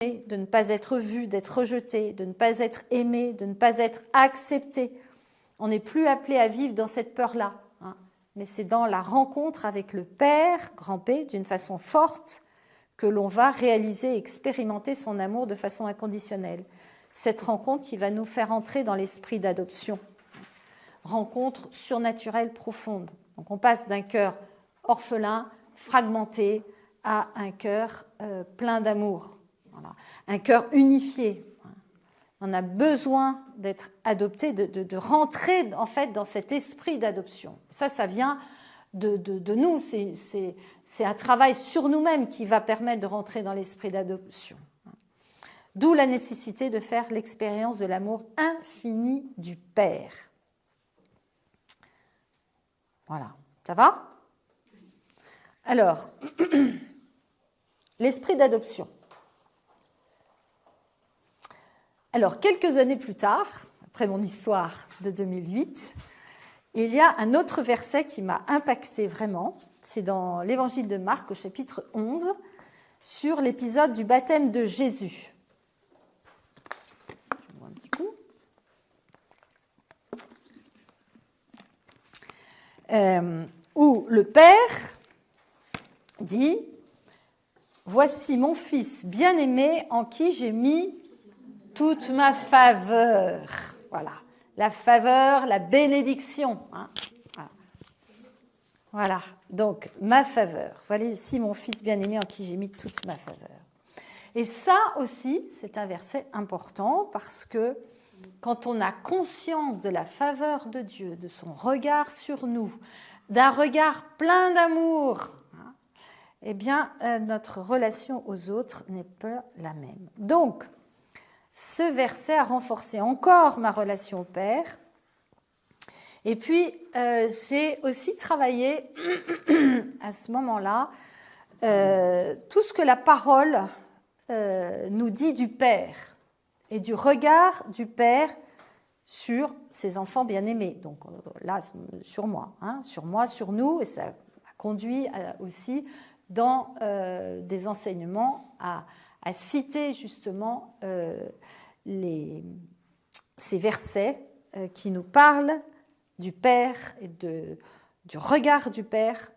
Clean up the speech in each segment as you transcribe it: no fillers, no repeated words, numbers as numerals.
de ne pas être vu, d'être rejeté, de ne pas être aimé, de ne pas être accepté. On n'est plus appelé à vivre dans cette peur-là, hein. Mais c'est dans la rencontre avec le Père, grand P, d'une façon forte, que l'on va réaliser et expérimenter son amour de façon inconditionnelle. Cette rencontre qui va nous faire entrer dans l'esprit d'adoption. Rencontre surnaturelle profonde. Donc on passe d'un cœur orphelin, fragmenté, à un cœur plein d'amour. Voilà. Un cœur unifié. On a besoin d'être adopté, de rentrer en fait dans cet esprit d'adoption. Ça vient de nous. C'est un travail sur nous-mêmes qui va permettre de rentrer dans l'esprit d'adoption. D'où la nécessité de faire l'expérience de l'amour infini du Père. Voilà, ça va? Alors, l'esprit d'adoption. Alors, quelques années plus tard, après mon histoire de 2008, il y a un autre verset qui m'a impacté vraiment. C'est dans l'Évangile de Marc, au chapitre 11, sur l'épisode du baptême de Jésus. Je bois un petit coup. Où le Père dit « Voici mon Fils bien-aimé en qui j'ai mis toute ma faveur. » Voilà, la faveur, la bénédiction. Hein. Voilà, donc ma faveur. Voilà ici mon Fils bien-aimé en qui j'ai mis toute ma faveur. Et ça aussi, c'est un verset important parce que quand on a conscience de la faveur de Dieu, de son regard sur nous, d'un regard plein d'amour, eh bien, notre relation aux autres n'est pas la même. Donc, ce verset a renforcé encore ma relation au Père. Et puis, j'ai aussi travaillé à ce moment-là tout ce que la parole nous dit du Père et du regard du Père sur ses enfants bien-aimés. Donc là, sur moi, hein, sur nous, et ça a conduit aussi dans des enseignements à citer justement ces versets qui nous parlent du Père et du regard du Père,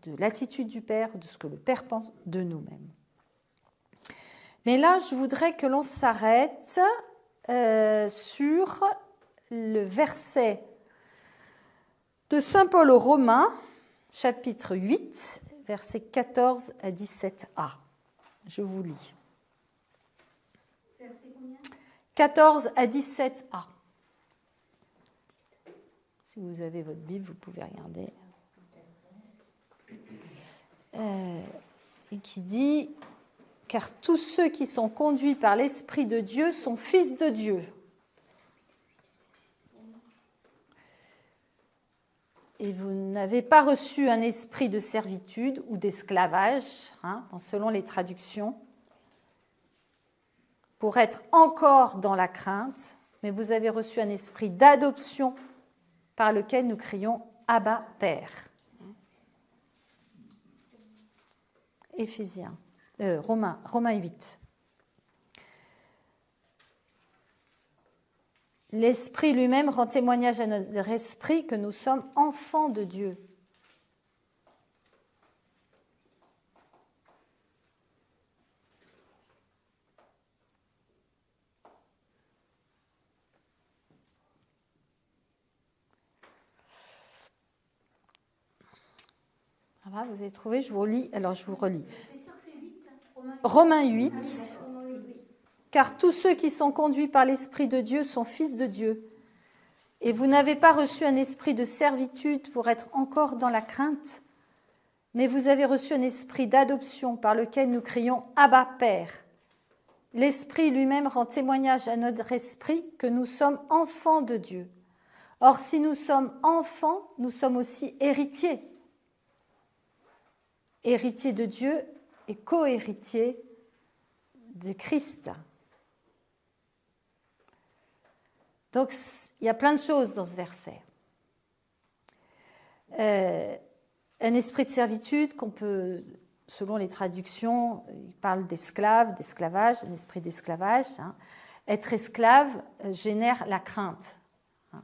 de l'attitude du Père, de ce que le Père pense de nous-mêmes. Mais là, je voudrais que l'on s'arrête sur le verset de saint Paul aux Romains, chapitre 8, versets 14 à 17a. Je vous lis. Verset combien ? 14 à 17a. Si vous avez votre Bible, vous pouvez regarder. Et qui dit « Car tous ceux qui sont conduits par l'Esprit de Dieu sont fils de Dieu. » Et vous n'avez pas reçu un esprit de servitude ou d'esclavage, hein, selon les traductions, pour être encore dans la crainte, mais vous avez reçu un esprit d'adoption par lequel nous crions « Abba, Père ». Romains 8. L'Esprit lui-même rend témoignage à notre esprit que nous sommes enfants de Dieu. Ça va, vous avez trouvé? Je vous relis. Alors, je vous relis. T'es sûr que c'est 8 ? Romains 8. Romains 8, oui. Car tous ceux qui sont conduits par l'Esprit de Dieu sont fils de Dieu. Et vous n'avez pas reçu un esprit de servitude pour être encore dans la crainte, mais vous avez reçu un esprit d'adoption par lequel nous crions « Abba, Père ». L'Esprit lui-même rend témoignage à notre esprit que nous sommes enfants de Dieu. Or, si nous sommes enfants, nous sommes aussi héritiers. Héritiers de Dieu et co-héritiers de Christ. Donc, il y a plein de choses dans ce verset. Un esprit de servitude qu'on peut selon les traductions, il parle d'esclave, d'esclavage, un esprit d'esclavage. Hein. Être esclave génère la crainte. Hein.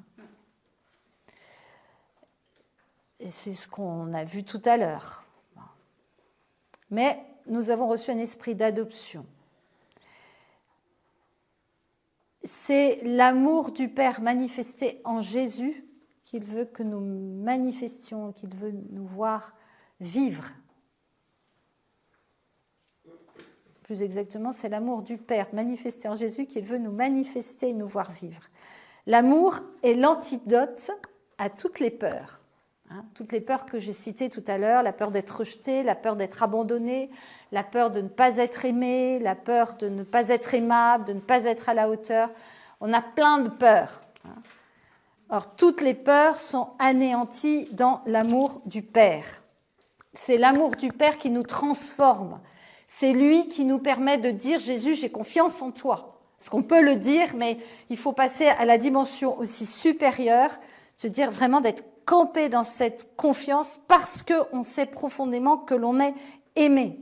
Et c'est ce qu'on a vu tout à l'heure. Mais nous avons reçu un esprit d'adoption. C'est l'amour du Père manifesté en Jésus qu'il veut que nous manifestions, qu'il veut nous voir vivre. Plus exactement, c'est l'amour du Père manifesté en Jésus qu'il veut nous manifester et nous voir vivre. L'amour est l'antidote à toutes les peurs. Hein, toutes les peurs que j'ai citées tout à l'heure, la peur d'être rejeté, la peur d'être abandonné, la peur de ne pas être aimé, la peur de ne pas être aimable, de ne pas être à la hauteur. On a plein de peurs. Hein. Or, toutes les peurs sont anéanties dans l'amour du Père. C'est l'amour du Père qui nous transforme. C'est lui qui nous permet de dire « Jésus, j'ai confiance en toi ». Parce qu'on peut le dire, mais il faut passer à la dimension aussi supérieure, se dire vraiment d'être campé dans cette confiance parce qu'on sait profondément que l'on est aimé.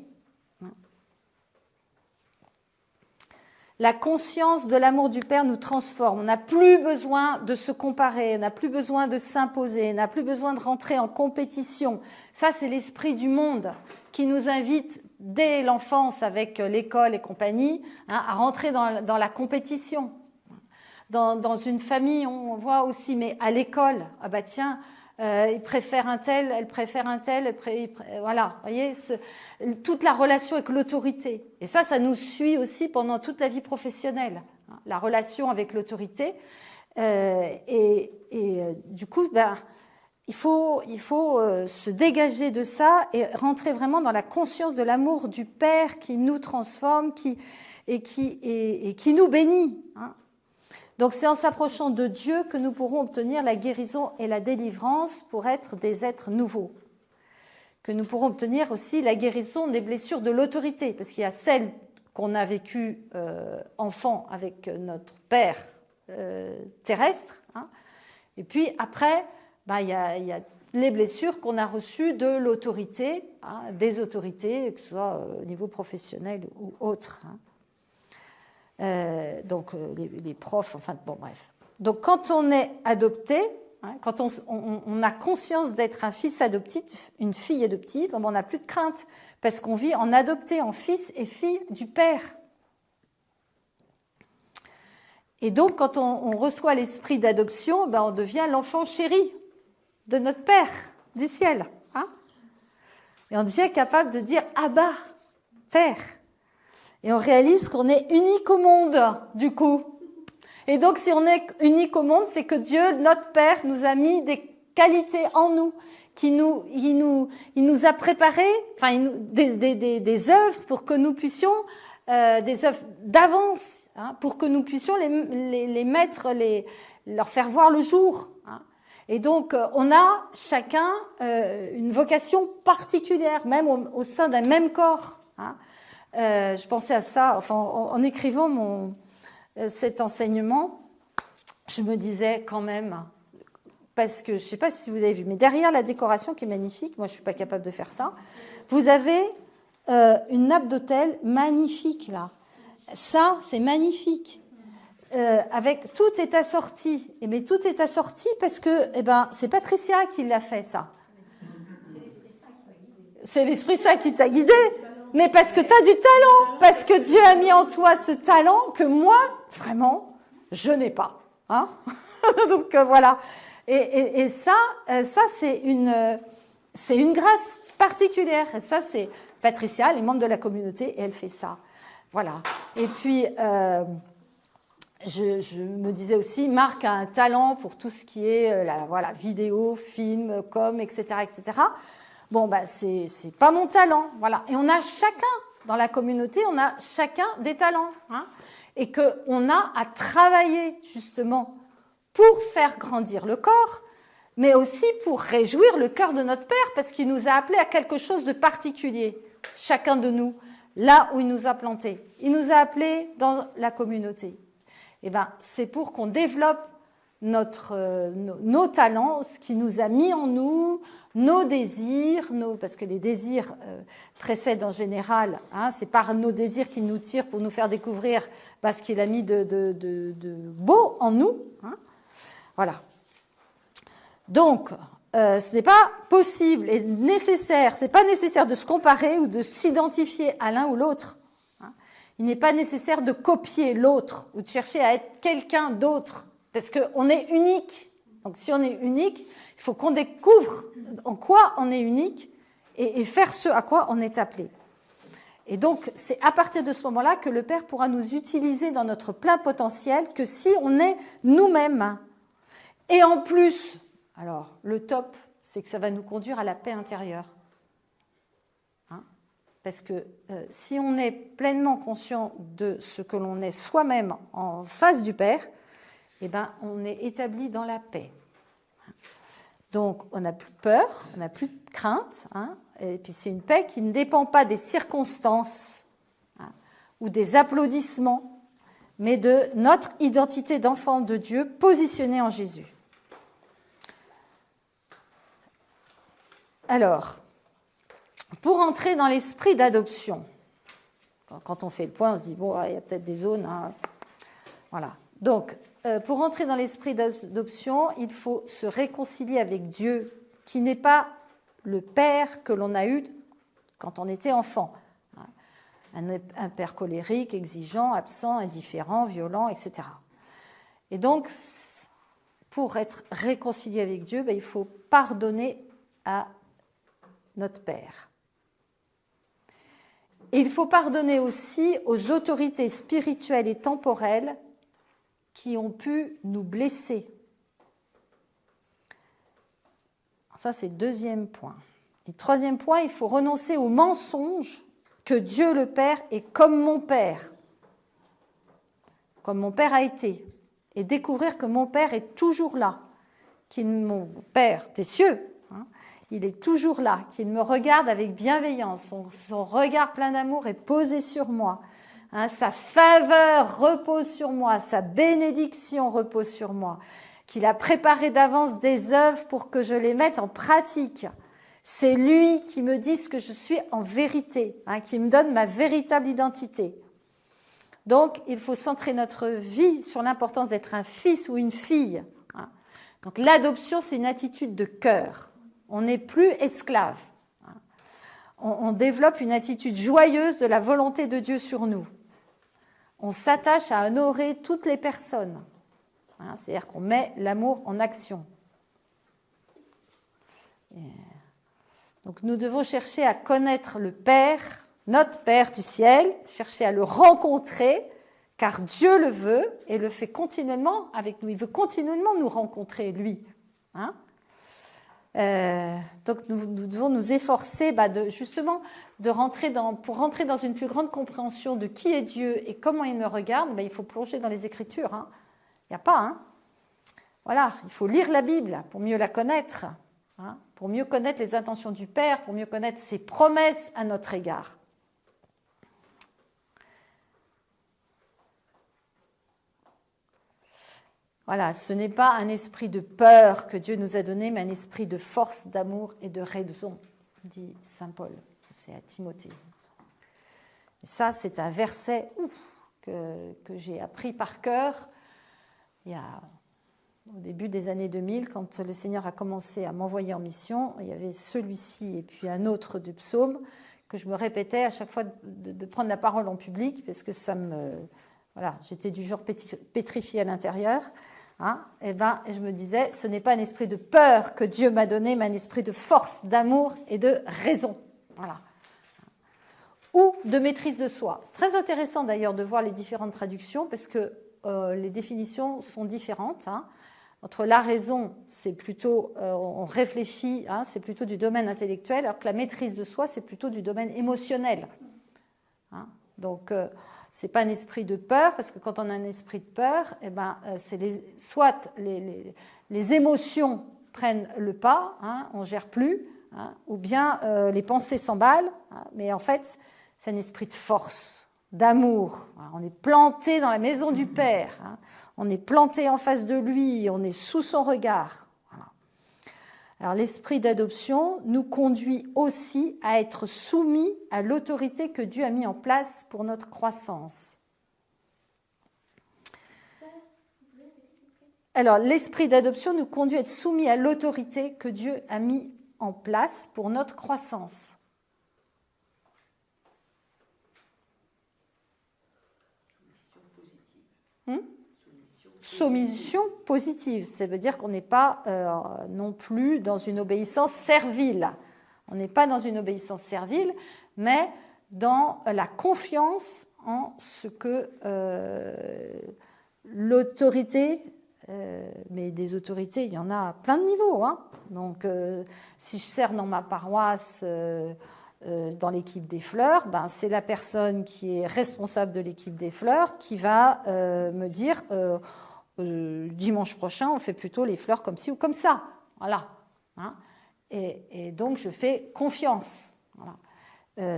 La conscience de l'amour du Père nous transforme. On n'a plus besoin de se comparer, on n'a plus besoin de s'imposer, on n'a plus besoin de rentrer en compétition. Ça, c'est l'esprit du monde qui nous invite dès l'enfance avec l'école et compagnie à rentrer dans la compétition. Dans une famille, on voit aussi, mais à l'école, ah bah tiens, il préfère un tel, elle préfère un tel, voilà, vous voyez, toute la relation avec l'autorité. Et ça nous suit aussi pendant toute la vie professionnelle, hein, la relation avec l'autorité. Du coup, ben, il faut se dégager de ça et rentrer vraiment dans la conscience de l'amour du Père qui nous transforme, qui nous bénit. Hein. Donc c'est en s'approchant de Dieu que nous pourrons obtenir la guérison et la délivrance pour être des êtres nouveaux. Que nous pourrons obtenir aussi la guérison des blessures de l'autorité, parce qu'il y a celles qu'on a vécues enfant avec notre Père terrestre, hein. Et puis après, ben, il y a les blessures qu'on a reçues de l'autorité, hein, des autorités, que ce soit au niveau professionnel ou autre. Hein. Les profs, enfin bon bref. Donc quand on est adopté, hein, quand on a conscience d'être un fils adoptif, une fille adoptive, on n'a plus de crainte parce qu'on vit en adopté, en fils et fille du Père. Et donc quand on reçoit l'esprit d'adoption, ben, on devient l'enfant chéri de notre Père du ciel. Hein, et on devient capable de dire « Abba, Père ». Et on réalise qu'on est unique au monde, du coup. Et donc, si on est unique au monde, c'est que Dieu, notre Père, nous a mis des qualités en nous, il nous a préparé, enfin, des œuvres pour que nous puissions, des œuvres d'avance, hein, pour que nous puissions les mettre, leur faire voir le jour. Hein. Et donc, on a chacun une vocation particulière, même au sein d'un même corps. Hein. Je pensais à ça, enfin, en écrivant cet enseignement, je me disais quand même, parce que je ne sais pas si vous avez vu, mais derrière la décoration qui est magnifique, moi je ne suis pas capable de faire ça, vous avez une nappe d'autel magnifique là. Ça, c'est magnifique. Avec tout est assorti. Mais tout est assorti parce que c'est Patricia qui l'a fait ça. C'est l'Esprit Saint qui t'a guidé. Mais parce que tu as du talent, parce que Dieu a mis en toi ce talent que moi, vraiment, je n'ai pas. Hein. Donc voilà. Et ça c'est une grâce particulière. Et ça, c'est Patricia, elle est membre de la communauté, et elle fait ça. Voilà. Et puis, je me disais aussi, Marc a un talent pour tout ce qui est vidéo, film, com, etc., etc. Bon, c'est pas mon talent, voilà. Et on a chacun, dans la communauté, on a chacun des talents, hein, et qu'on a à travailler, justement, pour faire grandir le corps, mais aussi pour réjouir le cœur de notre Père, parce qu'il nous a appelés à quelque chose de particulier, chacun de nous, là où il nous a plantés. Il nous a appelés dans la communauté. C'est pour qu'on développe nos talents, ce qui nous a mis en nous, nos désirs, parce que les désirs précèdent en général, c'est par nos désirs qu'il nous tire pour nous faire découvrir ce qu'il a mis de beau en nous. Voilà. Donc, ce n'est pas possible et nécessaire, c'est pas nécessaire de se comparer ou de s'identifier à l'un ou l'autre. Il n'est pas nécessaire de copier l'autre ou de chercher à être quelqu'un d'autre, parce qu'on est unique. Donc si on est unique, il faut qu'on découvre en quoi on est unique et faire ce à quoi on est appelé. Et donc c'est à partir de ce moment-là que le Père pourra nous utiliser dans notre plein potentiel, que si on est nous-mêmes. Et en plus, alors le top, c'est que ça va nous conduire à la paix intérieure. Parce que si on est pleinement conscient de ce que l'on est soi-même en face du Père, eh ben, on est établi dans la paix. Donc, on n'a plus peur, on n'a plus de crainte, et puis c'est une paix qui ne dépend pas des circonstances ou des applaudissements, mais de notre identité d'enfant de Dieu positionnée en Jésus. Alors, pour entrer dans l'esprit d'adoption, quand on fait le point, on se dit, bon, il y a peut-être des zones. Voilà. Donc, pour entrer dans l'esprit d'adoption, il faut se réconcilier avec Dieu, qui n'est pas le Père que l'on a eu quand on était enfant. Un père colérique, exigeant, absent, indifférent, violent, etc. Et donc, pour être réconcilié avec Dieu, il faut pardonner à notre Père. Et il faut pardonner aussi aux autorités spirituelles et temporelles qui ont pu nous blesser. Ça, c'est le deuxième point. Et le troisième point, il faut renoncer au mensonge que Dieu le Père est comme mon Père a été, et découvrir que mon Père est toujours là, mon Père des cieux, il est toujours là, qu'il me regarde avec bienveillance, son regard plein d'amour est posé sur moi, sa faveur repose sur moi, sa bénédiction repose sur moi, qu'il a préparé d'avance des œuvres pour que je les mette en pratique. C'est lui qui me dit ce que je suis en vérité, qui me donne ma véritable identité. Donc, il faut centrer notre vie sur l'importance d'être un fils ou une fille. Donc, l'adoption, c'est une attitude de cœur. On n'est plus esclave. On développe une attitude joyeuse de la volonté de Dieu sur nous. On s'attache à honorer toutes les personnes. C'est-à-dire qu'on met l'amour en action. Donc nous devons chercher à connaître le Père, notre Père du ciel, chercher à le rencontrer, car Dieu le veut et le fait continuellement avec nous. Il veut continuellement nous rencontrer, lui. Donc nous devons nous efforcer pour rentrer dans une plus grande compréhension de qui est Dieu et comment il me regarde. Il faut plonger dans les Écritures. Il n'y a pas. Voilà, il faut lire la Bible pour mieux la connaître, pour mieux connaître les intentions du Père, pour mieux connaître ses promesses à notre égard. Voilà, ce n'est pas un esprit de peur que Dieu nous a donné, mais un esprit de force, d'amour et de raison, dit saint Paul. C'est à Timothée. Et ça, c'est un verset que j'ai appris par cœur au début des années 2000, quand le Seigneur a commencé à m'envoyer en mission. Il y avait celui-ci et puis un autre du psaume que je me répétais à chaque fois de prendre la parole en public, parce que j'étais du genre pétrifiée à l'intérieur. Et je me disais, ce n'est pas un esprit de peur que Dieu m'a donné, mais un esprit de force, d'amour et de raison. Voilà. Ou de maîtrise de soi. C'est très intéressant d'ailleurs de voir les différentes traductions, parce que les définitions sont différentes. Entre la raison, c'est plutôt, on réfléchit, c'est plutôt du domaine intellectuel, alors que la maîtrise de soi, c'est plutôt du domaine émotionnel. Donc, ce n'est pas un esprit de peur, parce que quand on a un esprit de peur, soit les émotions prennent le pas, on ne gère plus, ou bien les pensées s'emballent, mais en fait, c'est un esprit de force, d'amour. On est planté dans la maison du Père. Hein. On est planté en face de lui. On est sous son regard. Voilà. Alors, l'esprit d'adoption nous conduit aussi à être soumis à l'autorité que Dieu a mis en place pour notre croissance. Alors, l'esprit d'adoption nous conduit à être soumis à l'autorité que Dieu a mis en place pour notre croissance. Soumission positive, ça veut dire qu'on n'est pas non plus dans une obéissance servile. On n'est pas dans une obéissance servile, mais dans la confiance en ce que l'autorité, mais des autorités, il y en a à plein de niveaux. Hein. Donc, si je sers dans ma paroisse, dans l'équipe des fleurs, ben, c'est la personne qui est responsable de l'équipe des fleurs qui va me dire dimanche prochain, on fait plutôt les fleurs comme ci ou comme ça. Voilà. Hein. Et donc, je fais confiance. Voilà.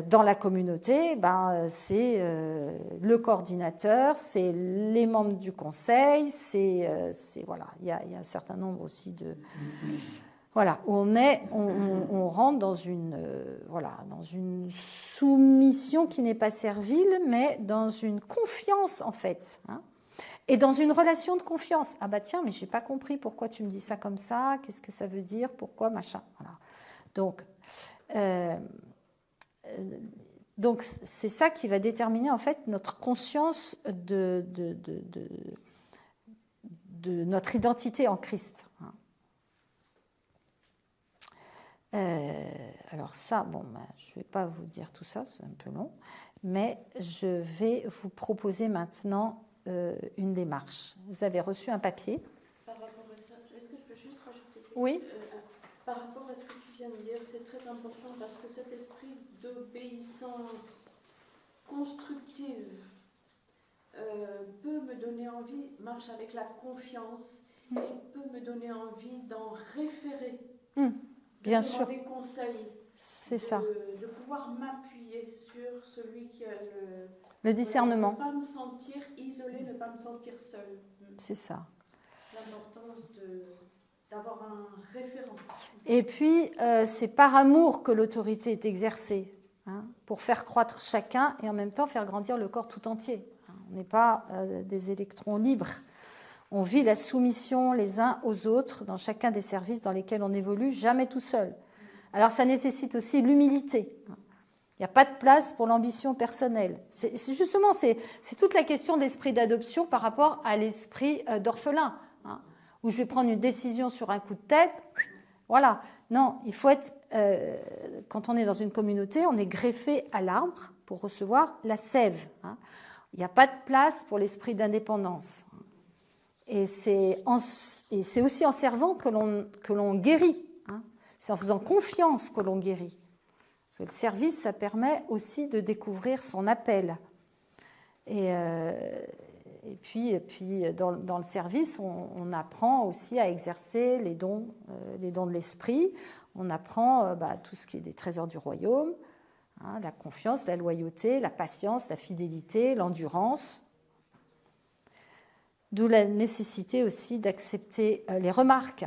Dans la communauté, ben, c'est le coordinateur, c'est les membres du conseil, voilà, il y a un certain nombre aussi de... Voilà, on rentre dans une soumission qui n'est pas servile, mais dans une confiance en fait, hein, et dans une relation de confiance. Ah bah tiens, mais j'ai pas compris pourquoi tu me dis ça comme ça, qu'est-ce que ça veut dire, pourquoi, machin. Voilà. Donc c'est ça qui va déterminer en fait notre conscience de notre identité en Christ. Hein. Alors ça, bon, je ne vais pas vous dire tout ça, c'est un peu long, mais je vais vous proposer maintenant une démarche. Vous avez reçu un papier. Par rapport à ça, est-ce que je peux juste rajouter quelque chose ? Oui. Par rapport à ce que tu viens de dire, c'est très important parce que cet esprit d'obéissance constructive peut me donner envie, marche avec la confiance, et peut me donner envie d'en référer. Bien de sûr. demander conseil. C'est ça. De pouvoir m'appuyer sur celui qui a le discernement. Ne pas me sentir isolée, ne pas me sentir seule. C'est ça. L'importance d'avoir un référent. Et puis, c'est par amour que l'autorité est exercée, hein, pour faire croître chacun et en même temps faire grandir le corps tout entier. On n'est pas des électrons libres. On vit la soumission les uns aux autres dans chacun des services dans lesquels on évolue, jamais tout seul. Alors ça nécessite aussi l'humilité. Il n'y a pas de place pour l'ambition personnelle. C'est toute la question de l'esprit d'adoption par rapport à l'esprit d'orphelin, hein, où je vais prendre une décision sur un coup de tête. Voilà. Non, il faut être... quand on est dans une communauté, on est greffé à l'arbre pour recevoir la sève. Hein. Il n'y a pas de place pour l'esprit d'indépendance. Et c'est aussi en servant que l'on guérit. Hein. C'est en faisant confiance que l'on guérit. Parce que le service, ça permet aussi de découvrir son appel. Et puis dans le service, on apprend aussi à exercer les dons de l'esprit. On apprend tout ce qui est des trésors du royaume, hein, la confiance, la loyauté, la patience, la fidélité, l'endurance. D'où la nécessité aussi d'accepter les remarques